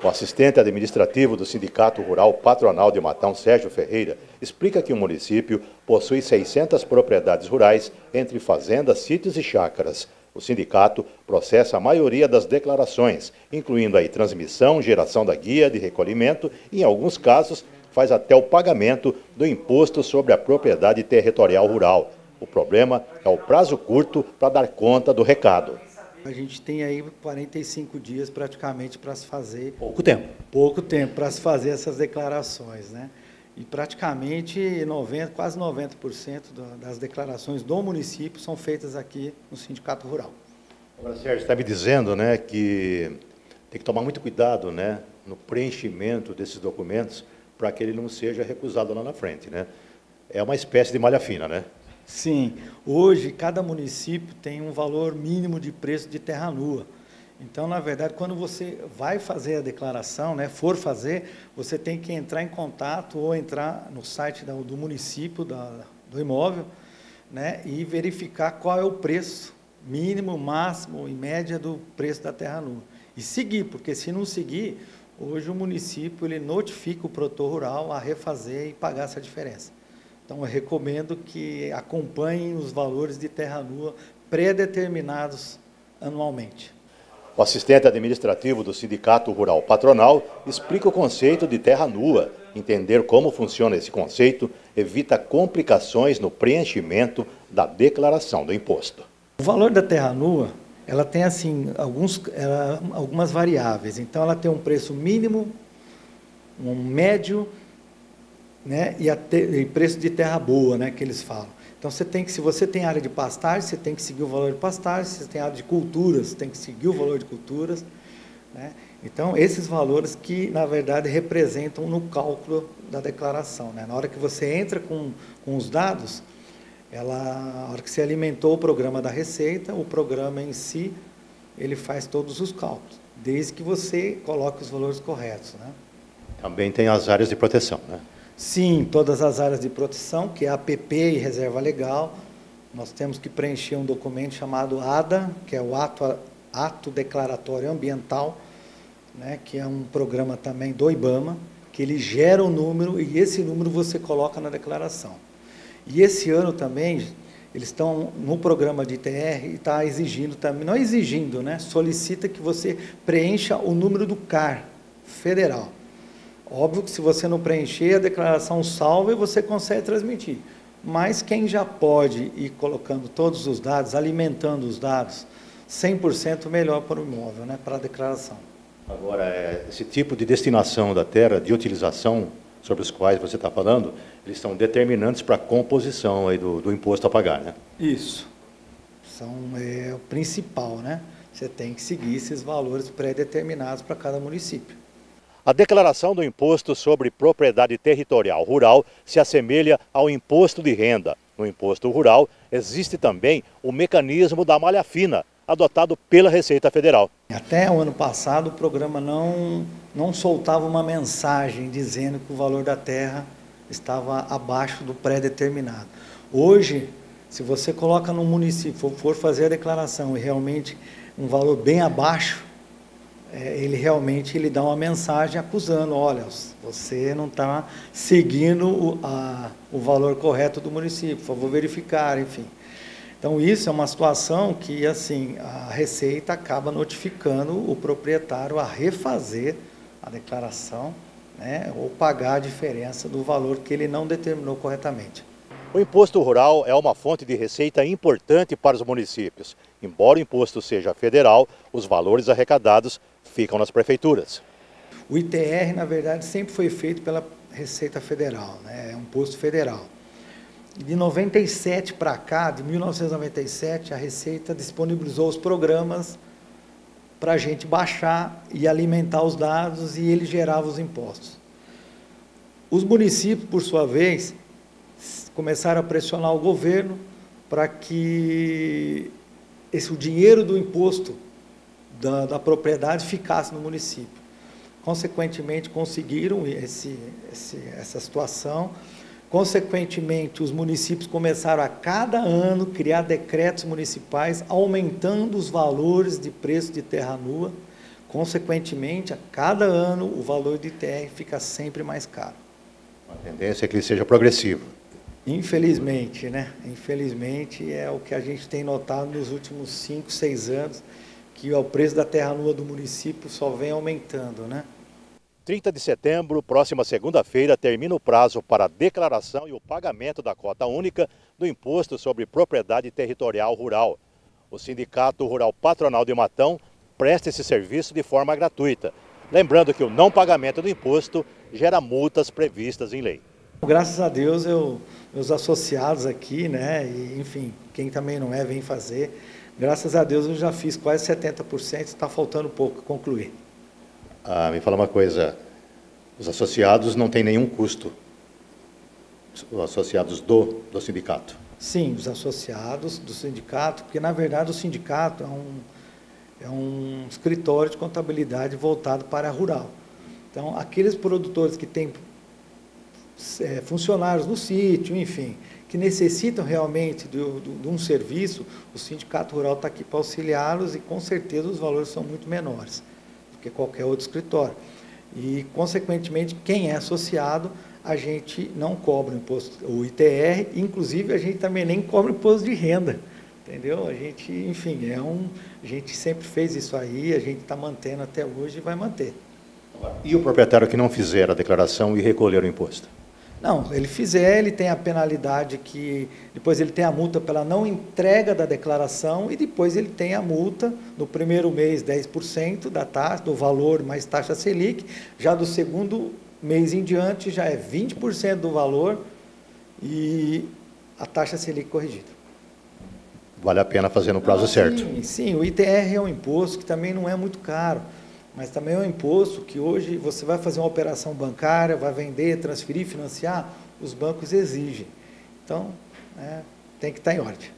O assistente administrativo do Sindicato Rural Patronal de Matão, Sérgio Ferreira, explica que o município possui 600 propriedades rurais entre fazendas, sítios e chácaras. O sindicato processa a maioria das declarações, incluindo aí transmissão, geração da guia de recolhimento e, em alguns casos, faz até o pagamento do imposto sobre a propriedade territorial rural. O problema é o prazo curto para dar conta do recado. A gente tem aí 45 dias praticamente para se fazer. Pouco tempo. Pouco tempo para se fazer essas declarações, né? E praticamente quase 90% das declarações do município são feitas aqui no Sindicato Rural. Agora, Sérgio, está me dizendo, né, que tem que tomar muito cuidado, né, no preenchimento desses documentos para que ele não seja recusado lá na frente, né? É uma espécie de malha fina, né? Sim, hoje cada município tem um valor mínimo de preço de terra nua. Então, na verdade, quando você vai fazer a declaração, né, for fazer, você tem que entrar em contato ou entrar no site do município, do imóvel, né, e verificar qual é o preço mínimo, máximo e média do preço da terra nua. E seguir, porque se não seguir, hoje o município ele notifica o produtor rural a refazer e pagar essa diferença. Então, eu recomendo que acompanhem os valores de terra nua pré-determinados anualmente. O assistente administrativo do Sindicato Rural Patronal explica o conceito de terra nua. Entender como funciona esse conceito evita complicações no preenchimento da declaração do imposto. O valor da terra nua, ela tem assim, algumas variáveis. Então, ela tem um preço mínimo, um médio, né, e preço de terra boa, né, que eles falam. Então, se você tem área de pastagem, você tem que seguir o valor de pastagem. Se você tem área de culturas, você tem que seguir o valor de culturas, né? Então, esses valores que, na verdade, representam no cálculo da declaração, né? Na hora que você entra com os dados, na hora que você alimentou o programa da Receita, o programa em si, ele faz todos os cálculos, desde que você coloque os valores corretos, né? Também tem as áreas de proteção, né? Sim, todas as áreas de proteção, que é APP e reserva legal, nós temos que preencher um documento chamado ADA, que é o Ato Declaratório Ambiental, né, que é um programa também do IBAMA, que ele gera um número e esse número você coloca na declaração. E esse ano também, eles estão no programa de ITR e está exigindo também, não exigindo, né, solicita que você preencha o número do CAR federal. Óbvio que se você não preencher, a declaração salva e você consegue transmitir. Mas quem já pode ir colocando todos os dados, alimentando os dados, 100% melhor para o imóvel, né, para a declaração. Agora, esse tipo de destinação da terra, de utilização sobre os quais você está falando, eles são determinantes para a composição aí do imposto a pagar, né? Isso. É o principal, né? Você tem que seguir esses valores pré-determinados para cada município. A declaração do imposto sobre propriedade territorial rural se assemelha ao imposto de renda. No imposto rural, existe também o mecanismo da malha fina, adotado pela Receita Federal. Até o ano passado, o programa não soltava uma mensagem dizendo que o valor da terra estava abaixo do pré-determinado. Hoje, se você coloca no município, for fazer a declaração e realmente um valor bem abaixo, ele dá uma mensagem acusando, olha, você não está seguindo o valor correto do município, por favor verificar, enfim. Então, isso é uma situação que, assim, a Receita acaba notificando o proprietário a refazer a declaração, né, ou pagar a diferença do valor que ele não determinou corretamente. O imposto rural é uma fonte de receita importante para os municípios. Embora o imposto seja federal, os valores arrecadados ficam nas prefeituras. O ITR, na verdade, sempre foi feito pela Receita Federal, né? É um imposto federal. De 97 para cá, de 1997, a Receita disponibilizou os programas para a gente baixar e alimentar os dados e ele gerava os impostos. Os municípios, por sua vez, começaram a pressionar o governo para que o dinheiro do imposto da propriedade ficasse no município. Consequentemente, conseguiram essa situação. Consequentemente, os municípios começaram a cada ano criar decretos municipais aumentando os valores de preço de terra nua, consequentemente, a cada ano, o valor do ITR fica sempre mais caro. A tendência é que ele seja progressivo. Infelizmente, né? Infelizmente, é o que a gente tem notado nos últimos 5, 6 anos, que o preço da terra nua do município só vem aumentando, né? 30 de setembro, próxima segunda-feira, termina o prazo para a declaração e o pagamento da cota única do Imposto sobre Propriedade Territorial Rural. O Sindicato Rural Patronal de Matão presta esse serviço de forma gratuita. Lembrando que o não pagamento do imposto gera multas previstas em lei. Graças a Deus, meus associados aqui, né, e, enfim, quem também não é, vem fazer. Graças a Deus eu já fiz quase 70%, está faltando pouco concluir. Me fala uma coisa, os associados não têm nenhum custo, os associados do sindicato? Sim, os associados do sindicato, porque na verdade o sindicato é um escritório de contabilidade voltado para a rural. Então, aqueles produtores que têm funcionários no sítio, enfim, que necessitam realmente de um serviço, o Sindicato Rural está aqui para auxiliá-los e com certeza os valores são muito menores do que qualquer outro escritório. E, consequentemente, quem é associado, a gente não cobra o ITR, inclusive a gente também nem cobra imposto de renda, entendeu? A gente, enfim, a gente sempre fez isso aí, a gente está mantendo até hoje e vai manter. E o proprietário que não fizer a declaração e recolher o imposto? Não, ele fizer, ele tem a penalidade que, depois ele tem a multa pela não entrega da declaração e depois ele tem a multa, no primeiro mês 10% da taxa, do valor mais taxa Selic, já do segundo mês em diante já é 20% do valor e a taxa Selic corrigida. Vale a pena fazer no prazo certo? Sim, o ITR é um imposto que também não é muito caro. Mas também é um imposto que hoje você vai fazer uma operação bancária, vai vender, transferir, financiar, os bancos exigem. Então, tem que estar em ordem.